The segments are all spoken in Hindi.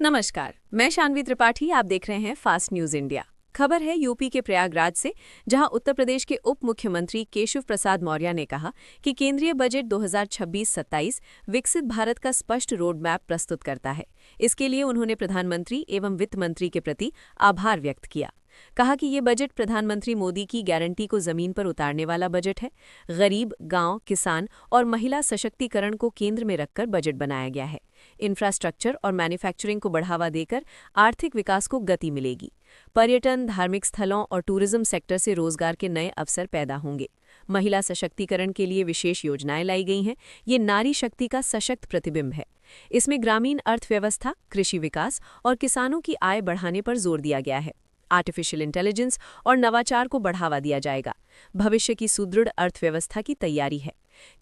नमस्कार, मैं शानवी त्रिपाठी। आप देख रहे हैं फास्ट न्यूज इंडिया। खबर है यूपी के प्रयागराज से, जहां उत्तर प्रदेश के उप मुख्यमंत्री केशव प्रसाद मौर्य ने कहा कि केंद्रीय बजट 2026-27 विकसित भारत का स्पष्ट रोड मैप प्रस्तुत करता है। इसके लिए उन्होंने प्रधानमंत्री एवं वित्त मंत्री के प्रति आभार व्यक्त किया। कहा कि ये बजट प्रधानमंत्री मोदी की गारंटी को जमीन पर उतारने वाला बजट है। गरीब, गांव, किसान और महिला सशक्तिकरण को केंद्र में रखकर बजट बनाया गया है। इंफ्रास्ट्रक्चर और मैन्युफैक्चरिंग को बढ़ावा देकर आर्थिक विकास को गति मिलेगी। पर्यटन, धार्मिक स्थलों और टूरिज्म सेक्टर से रोजगार के नए अवसर पैदा होंगे। महिला सशक्तिकरण के लिए विशेष योजनाएं लाई गई हैं। ये नारी शक्ति का सशक्त प्रतिबिंब है। इसमें ग्रामीण अर्थव्यवस्था, कृषि विकास और किसानों की आय बढ़ाने पर जोर दिया गया है। आर्टिफिशियल इंटेलिजेंस और नवाचार को बढ़ावा दिया जाएगा। भविष्य की सुदृढ़ अर्थव्यवस्था की तैयारी है।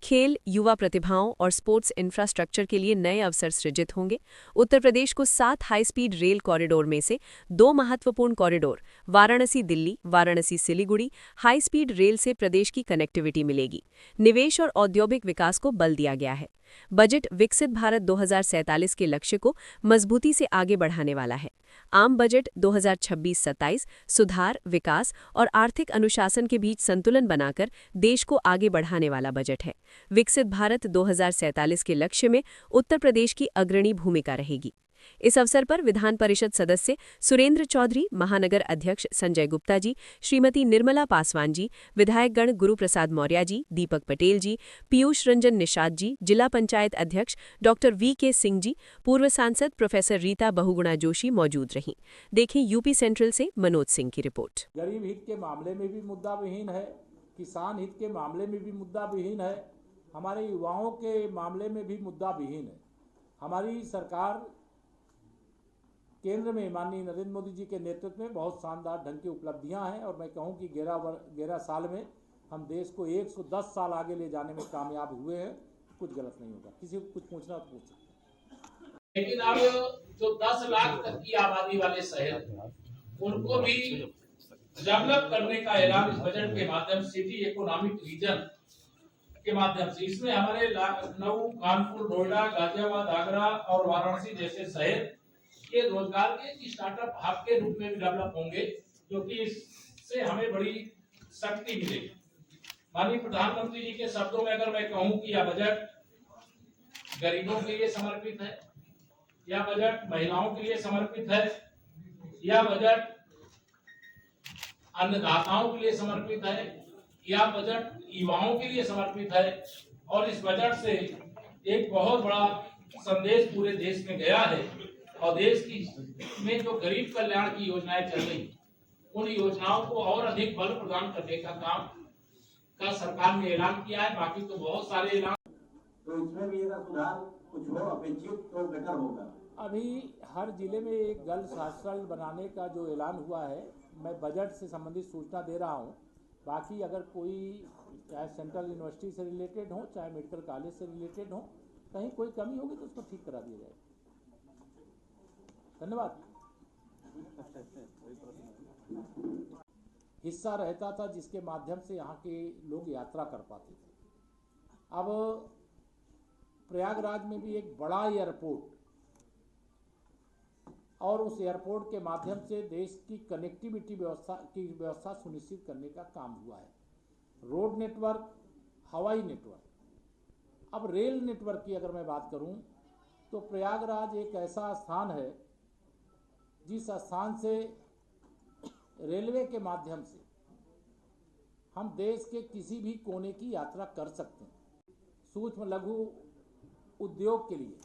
खेल, युवा प्रतिभाओं और स्पोर्ट्स इंफ्रास्ट्रक्चर के लिए नए अवसर सृजित होंगे। उत्तर प्रदेश को 7 हाई स्पीड रेल कॉरिडोर में से 2 महत्वपूर्ण corridor Varanasi Delhi, Varanasi Siliguri high speed rail से प्रदेश की कनेक्टिविटी मिलेगी। निवेश और औद्योगिक विकास को बल दिया गया है। बजट विकसित भारत 2047 के लक्ष्य को मजबूती से आगे बढ़ाने वाला है। आम बजट 2026-27 सुधार, विकास और आर्थिक अनुशासन के बीच संतुलन बनाकर देश को आगे बढ़ाने वाला बजट है। विकसित भारत 2047 के लक्ष्य में उत्तर प्रदेश की अग्रणी भूमिका रहेगी। इस अवसर पर विधान परिषद सदस्य सुरेंद्र चौधरी, महानगर अध्यक्ष संजय गुप्ता जी, श्रीमती निर्मला पासवान जी, विधायकगण गुरु प्रसाद मौर्य जी, दीपक पटेल जी, पीयूष रंजन निषाद जी, जिला पंचायत अध्यक्ष डॉक्टर वी.के. सिंह जी, पूर्व सांसद प्रोफेसर रीता बहुगुणा जोशी मौजूद रहीं। देखें यूपी सेंट्रल से मनोज सिंह की रिपोर्ट। गरीब हित के मामले में भी मुद्दा विहीन है, किसान हित के मामले में भी मुद्दा विहीन है, हमारे युवाओं के मामले में भी मुद्दा विहीन है। हमारी सरकार केंद्र में माननीय नरेंद्र मोदी जी के नेतृत्व में बहुत शानदार ढंग की उपलब्धियां हैं और मैं कहूं कि 11 साल में हम देश को 110 साल आगे ले जाने में कामयाब हुए हैं। कुछ गलत नहीं होगा। किसी को कुछ पूछना तो पूछ सकते। लेकिन अब जो 10 लाख तक की आबादी वाले शहर, उनको भी डेवलप करने का ऐलान इस बजट के माध्यम से, सिटी इकोनॉमिक रीजन के माध्यम से, इसमें हमारे लखनऊ, कानपुर, नोएडा, गाजियाबाद, आगरा और वाराणसी जैसे शहर के रोजगार के स्टार्टअप हब के रूप में भी डेवलप होंगे, जो कि इससे हमें बड़ी शक्ति मिलेगी। माननीय प्रधानमंत्री जी के शब्दों में अगर मैं कहूं कि यह बजट गरीबों के लिए समर्पित है, यह बजट महिलाओं के लिए समर्पित है, यह बजट अन्नदाताओं के लिए समर्पित है, यह बजट युवाओं के लिए समर्पित है और इस बजट से एक बहुत बड़ा संदेश पूरे देश में गया है और देश की में जो गरीब कल्याण की योजनाएं चल रही, उन योजनाओं को और अधिक बल प्रदान करने का काम का सरकार ने ऐलान किया है। बाकी तो बहुत सारे ऐलान, तो इसमें भी अगर सुधार कुछ हो अपेक्षित तो बेटर होगा। अभी हर जिले में एक गर्ल्स हॉस्टल बनाने का जो ऐलान हुआ है, मैं बजट से संबंधित सूचना दे रहा हूं। बाकी अगर कोई चाहे सेंट्रल यूनिवर्सिटी से रिलेटेड हो, चाहे मेडिकल कॉलेज से रिलेटेड हो, कहीं कोई कमी होगी तो उसको ठीक करा दिया जाएगा। धन्यवाद। हिस्सा रहता था जिसके माध्यम से यहाँ के लोग यात्रा कर पाते थे। अब प्रयागराज में भी एक बड़ा एयरपोर्ट और उस एयरपोर्ट के माध्यम से देश की कनेक्टिविटी व्यवस्था सुनिश्चित करने का काम हुआ है। रोड नेटवर्क, हवाई नेटवर्क, अब रेल नेटवर्क की अगर मैं बात करूं तो प्रयागराज एक ऐसा स्थान है जिस स्थान से रेलवे के माध्यम से हम देश के किसी भी कोने की यात्रा कर सकते हैं। सूक्ष्म लघु उद्योग के लिए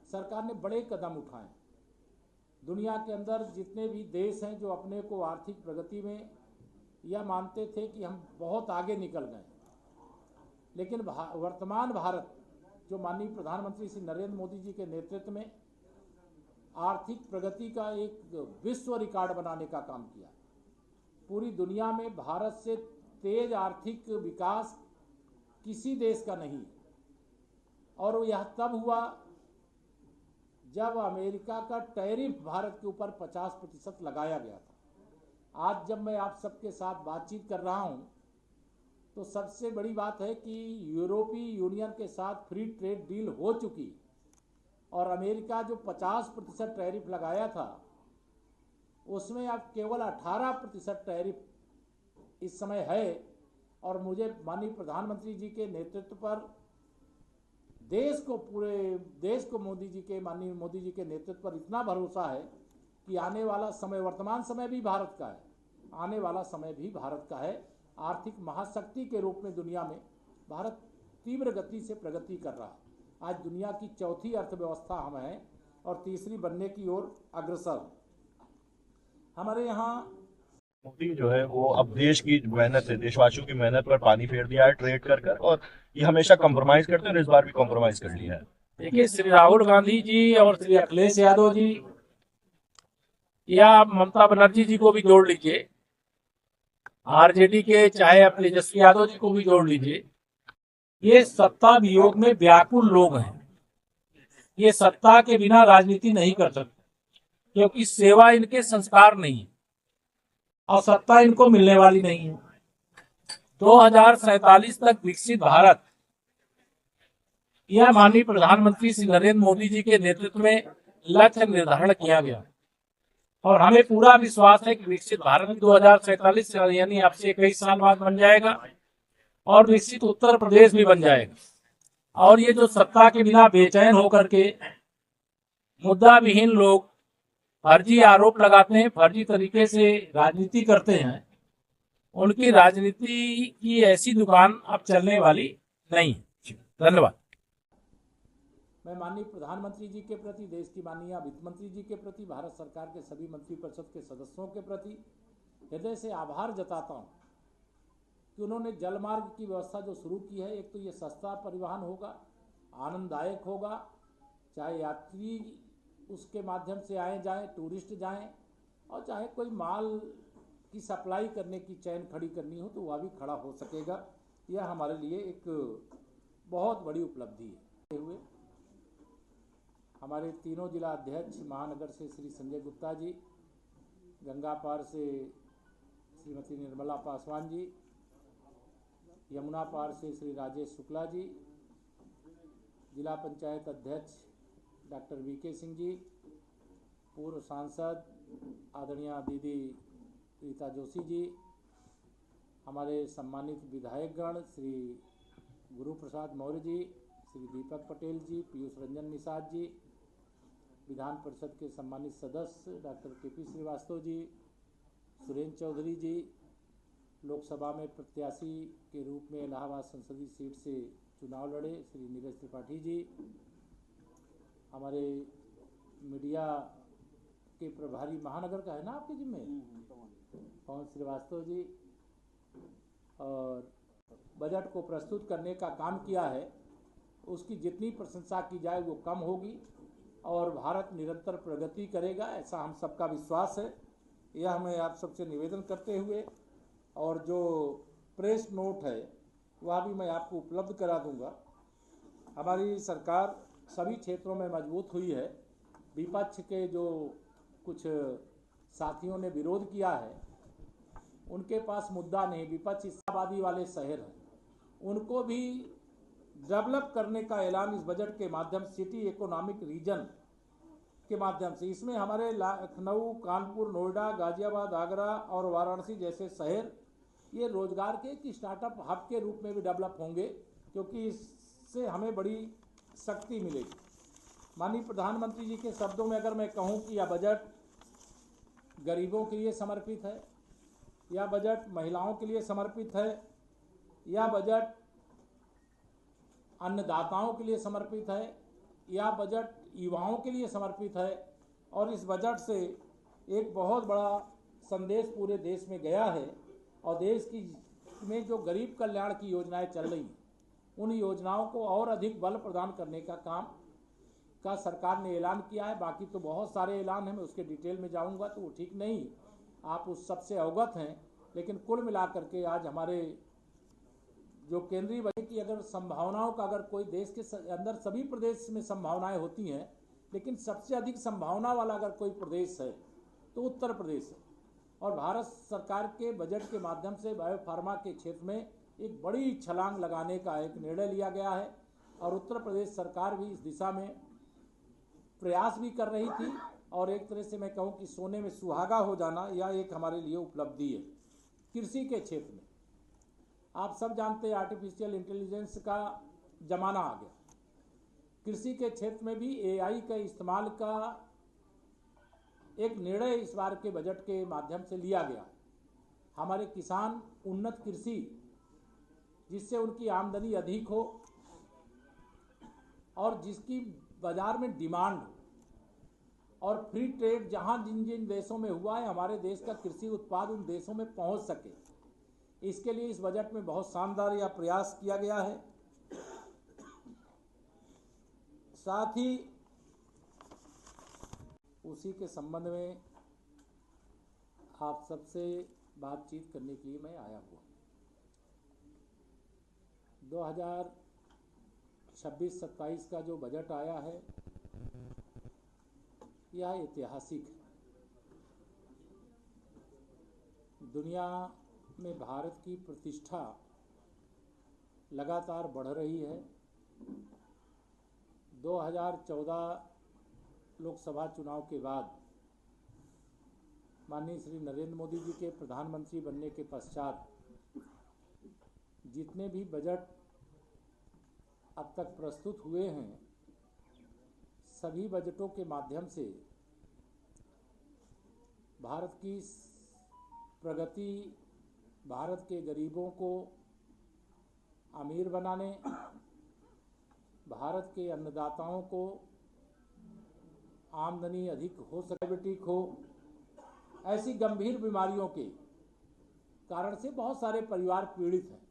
सरकार ने बड़े कदम उठाए। दुनिया के अंदर जितने भी देश हैं जो अपने को आर्थिक प्रगति में यह मानते थे कि हम बहुत आगे निकल गए, लेकिन वर्तमान भारत जो माननीय प्रधानमंत्री श्री नरेंद्र मोदी जी के नेतृत्व में आर्थिक प्रगति का एक विश्व रिकॉर्ड बनाने का काम किया। पूरी दुनिया में भारत से तेज आर्थिक विकास किसी देश का नहीं, और यह तब हुआ जब अमेरिका का टैरिफ भारत के ऊपर 50% लगाया गया था। आज जब मैं आप सबके साथ बातचीत कर रहा हूं तो सबसे बड़ी बात है कि यूरोपीय यूनियन के साथ फ्री ट्रेड डील हो चुकी। और अमेरिका जो 50% टैरिफ लगाया था उसमें अब केवल 18% टैरिफ इस समय है। और मुझे माननीय प्रधानमंत्री जी के नेतृत्व पर पूरे देश को माननीय मोदी जी के नेतृत्व पर इतना भरोसा है कि आने वाला समय, वर्तमान समय भी भारत का है, आने वाला समय भी भारत का है। आर्थिक महाशक्ति के रूप में दुनिया में भारत तीव्र गति से प्रगति कर रहा है। आज दुनिया की चौथी अर्थव्यवस्था हम हैं और तीसरी बनने की ओर अग्रसर। हमारे यहाँ मोदी जो है वो अब देश की मेहनत से, देशवासियों की मेहनत पर पानी फेर दिया है ट्रेड कर कर, और ये हमेशा कॉम्प्रोमाइज करते हैं और इस बार भी कॉम्प्रोमाइज कर लिया है। देखिए, श्री राहुल गांधी जी और श्री अखिलेश यादव जी या ममता बनर्जी जी को भी जोड़ लीजिए, आरजेडी के चाहे आप तेजस्वी यादव जी को भी जोड़ लीजिए, ये सत्ता वियोग में व्याकुल लोग हैं। ये सत्ता के बिना राजनीति नहीं कर सकते, क्योंकि सेवा इनके संस्कार नहीं है और सत्ता इनको मिलने वाली नहीं है। 2047 तक विकसित भारत, यह माननीय प्रधानमंत्री श्री नरेंद्र मोदी जी के नेतृत्व में लक्ष्य निर्धारण किया गया और हमें पूरा विश्वास है कि विकसित भारत 2047 यानी अब से 21 साल बाद बन जाएगा और विकसित उत्तर प्रदेश भी बन जाएगा। और ये जो सत्ता के बिना बेचैन होकर के मुद्दा विहीन लोग फर्जी आरोप लगाते हैं, फर्जी तरीके से राजनीति करते हैं, उनकी राजनीति की ऐसी दुकान अब चलने वाली नहीं है। धन्यवाद। मैं माननीय प्रधानमंत्री जी के प्रति, देश की माननीय वित्त मंत्री जी के प्रति, भारत सरकार के सभी मंत्रिपरिषद के सदस्यों के प्रति हृदय से आभार जताता हूँ कि उन्होंने जलमार्ग की व्यवस्था जो शुरू की है। एक तो ये सस्ता परिवहन होगा, आनंददायक होगा, चाहे यात्री उसके माध्यम से आए जाएं, टूरिस्ट जाएं, और चाहे कोई माल की सप्लाई करने की चैन खड़ी करनी हो तो वह भी खड़ा हो सकेगा। यह हमारे लिए एक बहुत बड़ी उपलब्धि है। हमारे तीनों जिला अध्यक्ष महानगर से श्री संजय गुप्ता जी, गंगा पार से श्रीमती निर्मला पासवान जी, यमुना पार से श्री राजेश शुक्ला जी, जिला पंचायत अध्यक्ष डॉक्टर वीके सिंह जी, पूर्व सांसद आदरणीय दीदी रीता जोशी जी, हमारे सम्मानित विधायकगण श्री गुरु प्रसाद मौर्य जी, श्री दीपक पटेल जी, पीयूष रंजन निषाद जी, विधान परिषद के सम्मानित सदस्य डॉक्टर केपी श्रीवास्तव जी, सुरेंद्र चौधरी जी, लोकसभा में प्रत्याशी के रूप में इलाहाबाद संसदीय सीट से चुनाव लड़े श्री नीरज त्रिपाठी जी, हमारे मीडिया के प्रभारी महानगर का है ना आपके जिम्मे पवन श्रीवास्तव जी, और बजट को प्रस्तुत करने का काम किया है, उसकी जितनी प्रशंसा की जाए वो कम होगी और भारत निरंतर प्रगति करेगा, ऐसा हम सबका विश्वास है। यह मैं आप सबसे निवेदन करते हुए, और जो प्रेस नोट है वह भी मैं आपको उपलब्ध करा दूंगा। हमारी सरकार सभी क्षेत्रों में मजबूत हुई है। विपक्ष के जो कुछ साथियों ने विरोध किया है उनके पास मुद्दा नहीं, विपक्ष इस्लामाबादी वाले शहर हैं, उनको भी डेवलप करने का ऐलान इस बजट के माध्यम से, सिटी इकोनॉमिक रीजन के माध्यम से, इसमें हमारे लखनऊ, कानपुर, नोएडा, गाजियाबाद, आगरा और वाराणसी जैसे शहर ये रोजगार के एक स्टार्टअप हब के रूप में भी डेवलप होंगे, क्योंकि इससे हमें बड़ी शक्ति मिलेगी। माननीय प्रधानमंत्री जी के शब्दों में अगर मैं कहूं कि यह बजट गरीबों के लिए समर्पित है, यह बजट महिलाओं के लिए समर्पित है, यह बजट अन्नदाताओं के लिए समर्पित है, यह बजट युवाओं के लिए समर्पित है, और इस बजट से एक बहुत बड़ा संदेश पूरे देश में गया है। और देश की में जो गरीब कल्याण की योजनाएं चल रही हैं उन योजनाओं को और अधिक बल प्रदान करने का काम का सरकार ने ऐलान किया है। बाकी तो बहुत सारे ऐलान हैं, मैं उसके डिटेल में जाऊंगा तो वो ठीक नहीं, आप उस सबसे अवगत हैं। लेकिन कुल मिलाकर के आज हमारे जो केंद्रीय बजट की अगर संभावनाओं का, अगर कोई देश के अंदर सभी प्रदेश में संभावनाएं होती हैं, लेकिन सबसे अधिक संभावना वाला अगर कोई प्रदेश है तो उत्तर प्रदेश है। और भारत सरकार के बजट के माध्यम से बायोफार्मा के क्षेत्र में एक बड़ी छलांग लगाने का एक निर्णय लिया गया है और उत्तर प्रदेश सरकार भी इस दिशा में प्रयास भी कर रही थी और एक तरह से मैं कहूँ कि सोने में सुहागा हो जाना यह एक हमारे लिए उपलब्धि है। कृषि के क्षेत्र में आप सब जानते हैं आर्टिफिशियल इंटेलिजेंस का जमाना आ गया। कृषि के क्षेत्र में भी एआई का इस्तेमाल का एक निर्णय इस बार के बजट के माध्यम से लिया गया। हमारे किसान उन्नत कृषि जिससे उनकी आमदनी अधिक हो और जिसकी बाजार में डिमांड हो, और फ्री ट्रेड जहां जिन जिन देशों में हुआ है हमारे देश का कृषि उत्पाद उन देशों में पहुंच सके, इसके लिए इस बजट में बहुत शानदार यह प्रयास किया गया है। साथ ही उसी के संबंध में आप सबसे बातचीत करने के लिए मैं आया हुआ। 2026-27 का जो बजट आया है यह ऐतिहासिक है। दुनिया में भारत की प्रतिष्ठा लगातार बढ़ रही है। 2014 लोकसभा चुनाव के बाद माननीय श्री नरेंद्र मोदी जी के प्रधानमंत्री बनने के पश्चात जितने भी बजट अब तक प्रस्तुत हुए हैं, सभी बजटों के माध्यम से भारत की प्रगति, भारत के गरीबों को अमीर बनाने, भारत के अन्नदाताओं को आमदनी अधिक हो सके, डायबिटिक हो, ऐसी गंभीर बीमारियों के कारण से बहुत सारे परिवार पीड़ित हैं।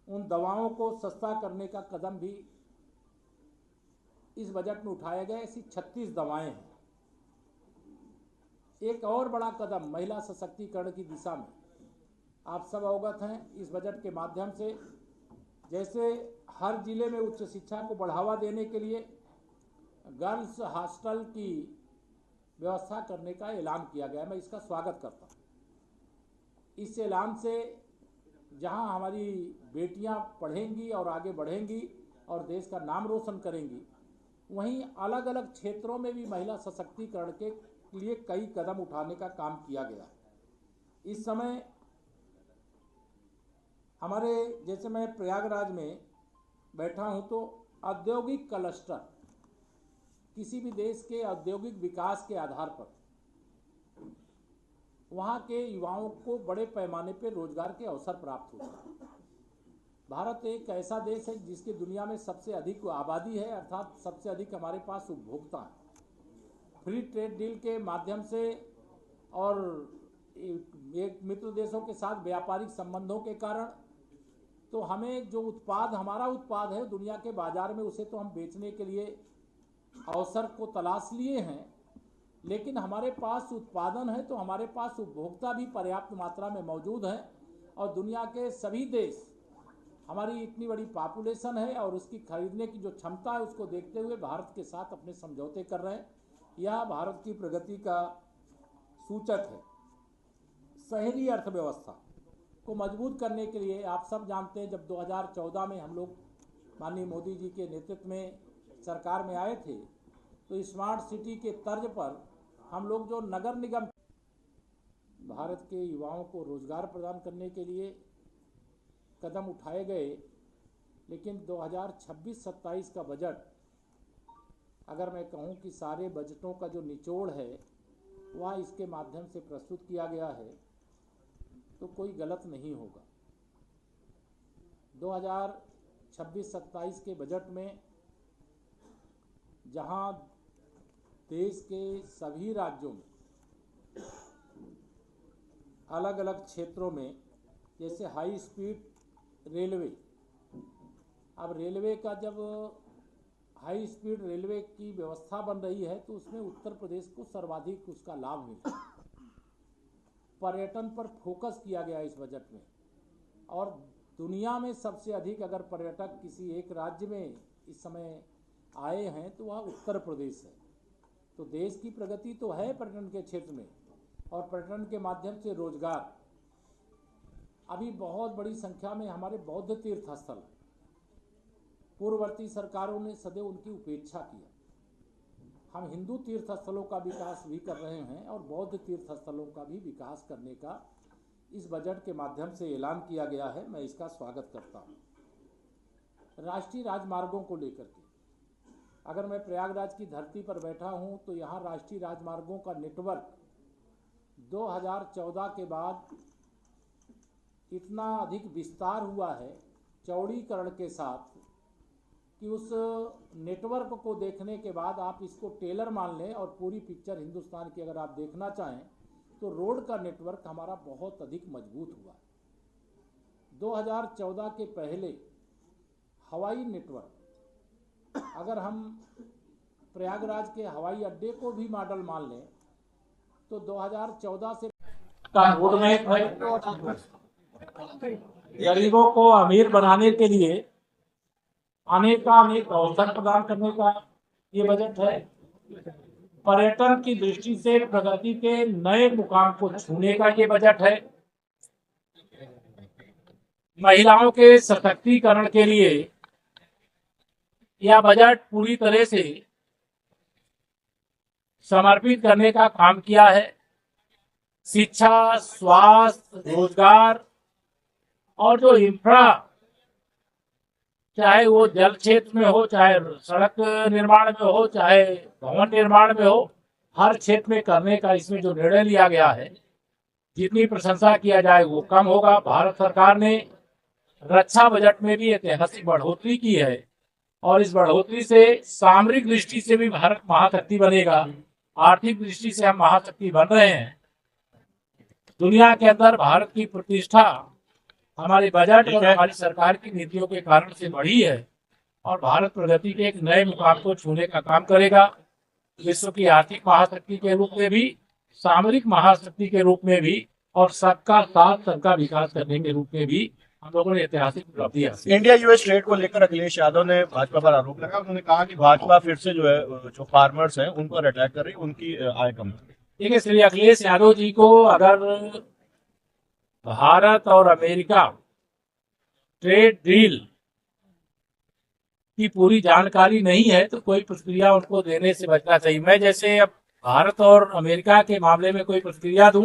उन दवाओं को सस्ता करने का कदम भी इस बजट में उठाया गया। ऐसी 36 दवाएं हैं। एक और बड़ा कदम महिला सशक्तिकरण की दिशा में आप सब अवगत हैं। इस बजट के माध्यम से जैसे हर जिले में उच्च शिक्षा को बढ़ावा देने के लिए गर्ल्स हॉस्टल की व्यवस्था करने का ऐलान किया गया। मैं इसका स्वागत करता हूँ। इस ऐलान से जहां हमारी बेटियां पढ़ेंगी और आगे बढ़ेंगी और देश का नाम रोशन करेंगी, वहीं अलग अलग क्षेत्रों में भी महिला सशक्तिकरण के लिए कई कदम उठाने का काम किया गया। इस समय हमारे जैसे मैं प्रयागराज में बैठा हूं तो औद्योगिक क्लस्टर किसी भी देश के औद्योगिक विकास के आधार पर वहाँ के युवाओं को बड़े पैमाने पर रोजगार के अवसर प्राप्त होते हैं। भारत एक ऐसा देश है जिसकी दुनिया में सबसे अधिक आबादी है, अर्थात सबसे अधिक हमारे पास उपभोक्ता हैं। फ्री ट्रेड डील के माध्यम से और एक मित्र देशों के साथ व्यापारिक संबंधों के कारण तो हमें जो उत्पाद हमारा उत्पाद है दुनिया के बाजार में उसे तो हम बेचने के लिए अवसर को तलाश लिए हैं, लेकिन हमारे पास उत्पादन है तो हमारे पास उपभोक्ता भी पर्याप्त मात्रा में मौजूद हैं। और दुनिया के सभी देश हमारी इतनी बड़ी पॉपुलेशन है और उसकी खरीदने की जो क्षमता है उसको देखते हुए भारत के साथ अपने समझौते कर रहे हैं। यह भारत की प्रगति का सूचक है। शहरी अर्थव्यवस्था को मजबूत करने के लिए आप सब जानते हैं जब 2014 में हम लोग माननीय मोदी जी के नेतृत्व में सरकार में आए थे तो स्मार्ट सिटी के तर्ज पर हम लोग जो नगर निगम भारत के युवाओं को रोजगार प्रदान करने के लिए कदम उठाए गए। लेकिन 2026-27 का बजट अगर मैं कहूं कि सारे बजटों का जो निचोड़ है वह इसके माध्यम से प्रस्तुत किया गया है तो कोई गलत नहीं होगा। 2026-27 के बजट में जहां देश के सभी राज्यों में अलग अलग क्षेत्रों में जैसे हाई स्पीड रेलवे, अब रेलवे का जब हाई स्पीड रेलवे की व्यवस्था बन रही है तो उसमें उत्तर प्रदेश को सर्वाधिक उसका लाभ मिला। पर्यटन पर फोकस किया गया इस बजट में और दुनिया में सबसे अधिक अगर पर्यटक किसी एक राज्य में इस समय आए हैं तो वह उत्तर प्रदेश है। तो देश की प्रगति तो है पर्यटन के क्षेत्र में और पर्यटन के माध्यम से रोजगार। अभी बहुत बड़ी संख्या में हमारे बौद्ध तीर्थ स्थल, पूर्ववर्ती सरकारों ने सदैव उनकी उपेक्षा किया। हम हिंदू तीर्थ स्थलों का विकास भी कर रहे हैं और बौद्ध तीर्थ स्थलों का भी विकास करने का इस बजट के माध्यम से ऐलान किया गया है। मैं इसका स्वागत करता हूँ। राष्ट्रीय राजमार्गों को लेकर के अगर मैं प्रयागराज की धरती पर बैठा हूँ तो यहाँ राष्ट्रीय राजमार्गों का नेटवर्क 2014 के बाद इतना अधिक विस्तार हुआ है चौड़ीकरण के साथ कि उस नेटवर्क को देखने के बाद आप इसको टेलर मान लें और पूरी पिक्चर हिंदुस्तान की अगर आप देखना चाहें तो रोड का नेटवर्क हमारा बहुत अधिक मजबूत हुआ है। 2014 के पहले हवाई नेटवर्क अगर हम प्रयागराज के हवाई अड्डे को भी मॉडल मान लें तो 2014 से का रोड मैप है। गरीबों को अमीर बनाने के लिए अनेक अवसर प्रदान करने का ये बजट है। पर्यटन की दृष्टि से प्रगति के नए मुकाम को छूने का ये बजट है। महिलाओं के सशक्तिकरण के लिए यह बजट पूरी तरह से समर्पित करने का काम किया है। शिक्षा, स्वास्थ्य, रोजगार और जो इंफ्रा, चाहे वो जल क्षेत्र में हो, चाहे सड़क निर्माण में हो, चाहे भवन निर्माण में हो, हर क्षेत्र में करने का इसमें जो निर्णय लिया गया है, जितनी प्रशंसा किया जाए वो कम होगा। भारत सरकार ने रक्षा बजट में भी ऐतिहासिक बढ़ोतरी की है और इस बढ़ोतरी से सामरिक दृष्टि से भी भारत महाशक्ति बनेगा। आर्थिक दृष्टि से हम महाशक्ति बन रहे हैं। दुनिया के अंदर भारत की प्रतिष्ठा हमारे बजट और हमारी सरकार की नीतियों के कारण से बढ़ी है और भारत प्रगति के एक नए मुकाम को छूने का काम करेगा। विश्व की आर्थिक महाशक्ति के रूप में भी, सामरिक महाशक्ति के रूप में भी और सबका साथ सबका विकास करने के रूप में भी हम लोगों ने ऐतिहासिक उपलब्धि हासिल। इंडिया यूएस ट्रेड को लेकर अखिलेश यादव ने भाजपा पर आरोप लगाया। उन्होंने कहा कि भाजपा फिर से जो है जो फार्मर्स हैं उन पर अटैक कर रही, उनकी आय कम। देखिए, श्री अखिलेश यादव जी को अगर भारत और अमेरिका ट्रेड डील की पूरी जानकारी नहीं है तो कोई प्रतिक्रिया उनको देने से बचना चाहिए। मैं जैसे अब भारत और अमेरिका के मामले में कोई प्रतिक्रिया दूं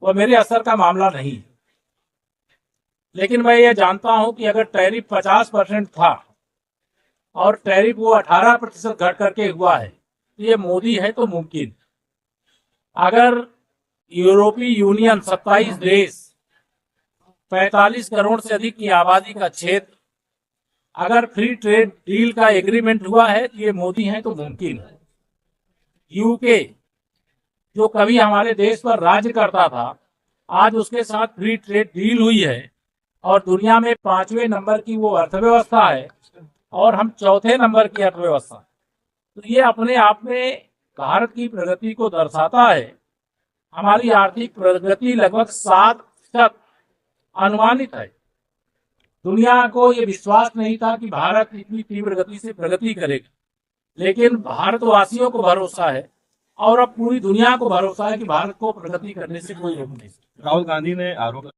वो मेरे असर का मामला नहीं है, लेकिन मैं ये जानता हूं कि अगर टैरिफ 50% था और टैरिफ वो 18% घट करके हुआ है तो ये मोदी है तो मुमकिन। अगर यूरोपीय यूनियन 27 देश 45 करोड़ से अधिक की आबादी का क्षेत्र अगर फ्री ट्रेड डील का एग्रीमेंट हुआ है तो ये मोदी है तो मुमकिन है। यूके जो कभी हमारे देश पर राज्य करता था, आज उसके साथ फ्री ट्रेड डील हुई है और दुनिया में 5वें नंबर की वो अर्थव्यवस्था है और हम 4थे नंबर की अर्थव्यवस्था। तो ये अपने आप में भारत की प्रगति को दर्शाता है। हमारी आर्थिक प्रगति लगभग 7% अनुमानित है। दुनिया को ये विश्वास नहीं था कि भारत इतनी तीव्र गति से प्रगति करेगा, लेकिन भारतवासियों को भरोसा है और अब पूरी दुनिया को भरोसा है कि भारत को प्रगति करने से कोई रोक नहीं। राहुल गांधी ने आरोप